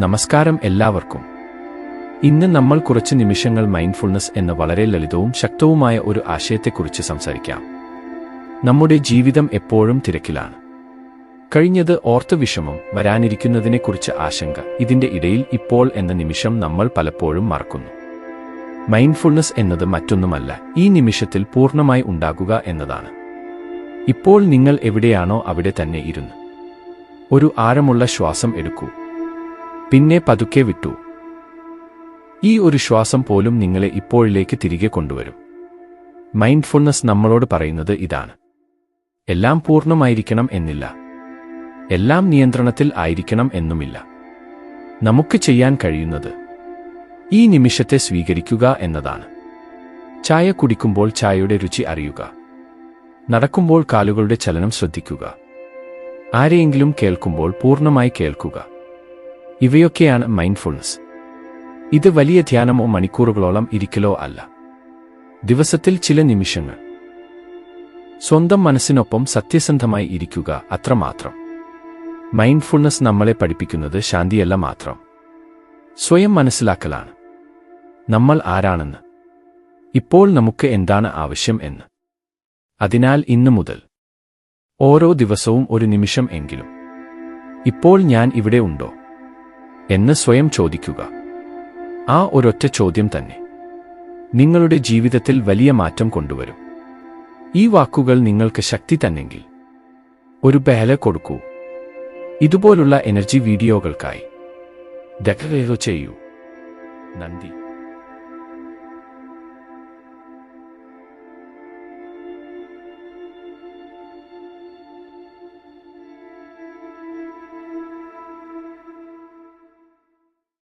നമസ്കാരം എല്ലാവർക്കും. ഇന്ന് നമ്മൾ കുറച്ച് നിമിഷങ്ങൾ മൈൻഡ്ഫുൾനെസ് എന്ന വളരെ ലളിതവും ശക്തവുമായ ഒരു ആശയത്തെക്കുറിച്ച് സംസാരിക്കാം. നമ്മുടെ ജീവിതം എപ്പോഴും തിരക്കിലാണ്. കഴിഞ്ഞത് ഓർത്ത് വിഷമം, വരാനിരിക്കുന്നതിനെക്കുറിച്ച് ആശങ്ക, ഇതിന്റെ ഇടയിൽ ഇപ്പോൾ എന്ന നിമിഷം നമ്മൾ പലപ്പോഴും മറക്കുന്നു. മൈൻഡ്ഫുൾനെസ് എന്നത് മറ്റൊന്നുമല്ല, ഈ നിമിഷത്തിൽ പൂർണ്ണമായി ഉണ്ടാകുക എന്നതാണ്. ഇപ്പോൾ നിങ്ങൾ എവിടെയാണോ അവിടെ തന്നെ ഇരുന്ന് ഒരു ആഴമുള്ള ശ്വാസം എടുക്കൂ. പിന്നെ പതുക്കെ വിട്ടു. ഈ ഒരു ശ്വാസം പോലും നിങ്ങളെ ഇപ്പോഴിലേക്ക് തിരികെ കൊണ്ടുവരും. മൈൻഡ്ഫുൾനെസ് നമ്മളോട് പറയുന്നത് ഇതാണ്: എല്ലാം പൂർണ്ണമായിരിക്കണം എന്നില്ല, എല്ലാം നിയന്ത്രണത്തിൽ ആയിരിക്കണം എന്നുമില്ല. നമുക്ക് ചെയ്യാൻ കഴിയുന്നത് ഈ നിമിഷത്തെ സ്വീകരിക്കുക എന്നതാണ്. ചായ കുടിക്കുമ്പോൾ ചായയുടെ രുചി അറിയുക. നടക്കുമ്പോൾ കാലുകളുടെ ചലനം ശ്രദ്ധിക്കുക. ആരെയെങ്കിലും കേൾക്കുമ്പോൾ പൂർണ്ണമായി കേൾക്കുക. ഇവയൊക്കെയാണ് മൈൻഡ്ഫുൾനെസ്. ഇത് വലിയ ധ്യാനമോ മണിക്കൂറുകളോളം ഇരിക്കലോ അല്ല. ദിവസത്തിൽ ചില നിമിഷങ്ങൾ സ്വന്തം മനസ്സിനൊപ്പം സത്യസന്ധമായി ഇരിക്കുക, അത്രമാത്രം. മൈൻഡ്ഫുൾനെസ് നമ്മളെ പഠിപ്പിക്കുന്നത് ശാന്തിയല്ല മാത്രം, സ്വയം മനസ്സിലാക്കലാണ്. നമ്മൾ ആരാണെന്ന്, ഇപ്പോൾ നമുക്ക് എന്താണ് ആവശ്യം എന്ന്. അതിനാൽ ഇന്നു മുതൽ ഓരോ ദിവസവും ഒരു നിമിഷം എങ്കിലും ഇപ്പോൾ ഞാൻ ഇവിടെ ഉണ്ടോ എന്ന് സ്വയം ചോദിക്കുക. ആ ഒരൊറ്റ ചോദ്യം തന്നെ നിങ്ങളുടെ ജീവിതത്തിൽ വലിയ മാറ്റം കൊണ്ടുവരും. ഈ വാക്കുകൾ നിങ്ങൾക്ക് ശക്തി തന്നെങ്കിൽ ഒരു ബഹല കൊടുക്കൂ. ഇതുപോലുള്ള എനർജി വീഡിയോകൾക്കായി ദയവായി ചെയ്യൂ. നന്ദി.